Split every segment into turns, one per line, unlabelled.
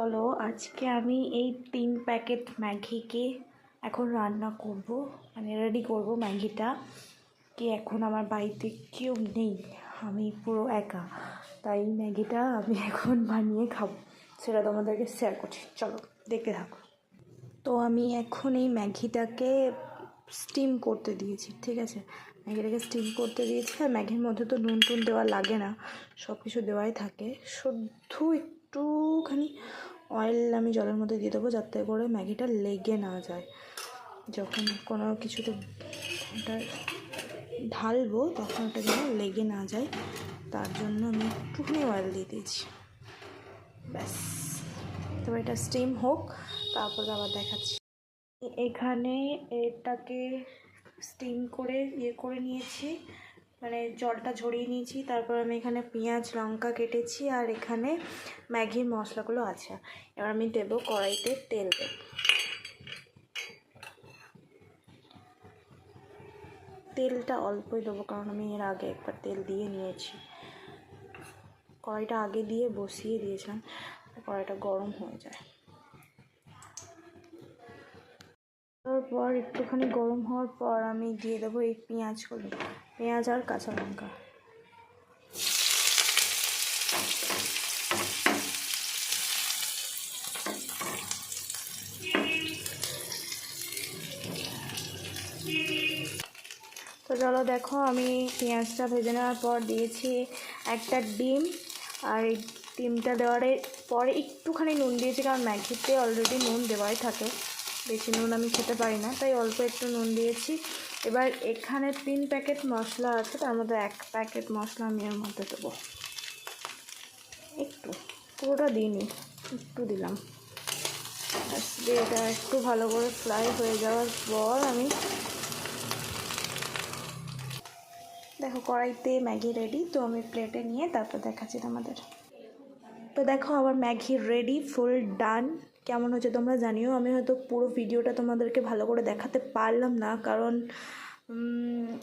চলো আজকে আমি এই 3 প্যাকেট ম্যাগিকে এখন রান্না করব, মানে রেডি করব ম্যাগিটা। কি এখন আমার বাড়িতে কেউ নেই, আমি পুরো একা, তাই ম্যাগিটা আমি এখন বানিয়ে খাবো, সেটা তোমাদেরকে শেয়ার করছি। চলো দেখতে থাকো। তো আমি এখন এই ম্যাগিটাকে স্টিম করতে দিয়েছি, ঠিক আছে? ম্যাগিটাকে স্টিম করতে দিয়েছি। আর ম্যাগির মধ্যে তো নুন টুন দেওয়া লাগে না, সব কিছু দেওয়াই থাকে। শুধু একটুখানি অয়েল আমি জলের মধ্যে দিয়ে দেবো, যাতে করে ম্যাগিটা লেগে না যায়। যখন কোনো কিছুতে ওটা ঢালবো তখন ওটা যেন লেগে না যায়, তার জন্য আমি একটুখানি অয়েল দিয়ে দিয়েছি। ব্যাস, তবে এটা স্টিম হোক, তারপর আবার দেখাচ্ছি। এখানে এটাকে স্টিম করে করে নিয়েছি, মানে জলটা ঝরিয়ে নিয়েছি। তারপর আমি এখানে পেঁয়াজ লঙ্কা কেটেছি, আর এখানে ম্যাগির মশলাগুলো আছে। এবার আমি দেবো কড়াইতে তেল। তেলটা অল্পই দেবো, কারণ আমি এর আগে একবার তেল দিয়ে নিয়েছি। কড়াইটা আগে দিয়ে বসিয়ে দিয়েছিলাম, কড়াইটা গরম হয়ে যায়। তারপর একটুখানি গরম হওয়ার পর আমি দিয়ে দেবো এই পেঁয়াজ আর কাঁচা লঙ্কা। তো চলো দেখো, আমি পেঁয়াজটা ভেজে নেওয়ার পর দিয়েছি একটা ডিম। আর এই ডিমটা দেওয়ার পরে একটুখানি নুন দিয়েছি, কারণ ম্যাগিতে অলরেডি নুন দেওয়াই থাকে, বেশি নুন আমি খেতে পারি না, তাই অল্প একটু নুন দিয়েছি। এবার এখানে 3 প্যাকেট মশলা আছে, তার মধ্যে 1 প্যাকেট মশলা আমি এর মধ্যে দেবো। একটু, পুরোটা দিইনি, একটু দিলাম। এটা একটু ভালো করে ফ্রাই হয়ে যাওয়ার পর আমি দেখো কড়াইতে ম্যাগি রেডি। তো আমি প্লেটে নিয়ে তারপর দেখাচ্ছি তোমাদের। তো দেখো আমার ম্যাগি রেডি, ফুল ডান। কেমন হচ্ছে তোমরা জানিও। আমি হয়তো পুরো ভিডিওটা তোমাদেরকে ভালো করে দেখাতে পারলাম না, কারণ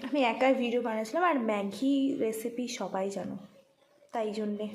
আমি একাই ভিডিও বানিয়েছিলাম, আর ম্যাগি রেসিপি সবাই জানো, তাই জন্যে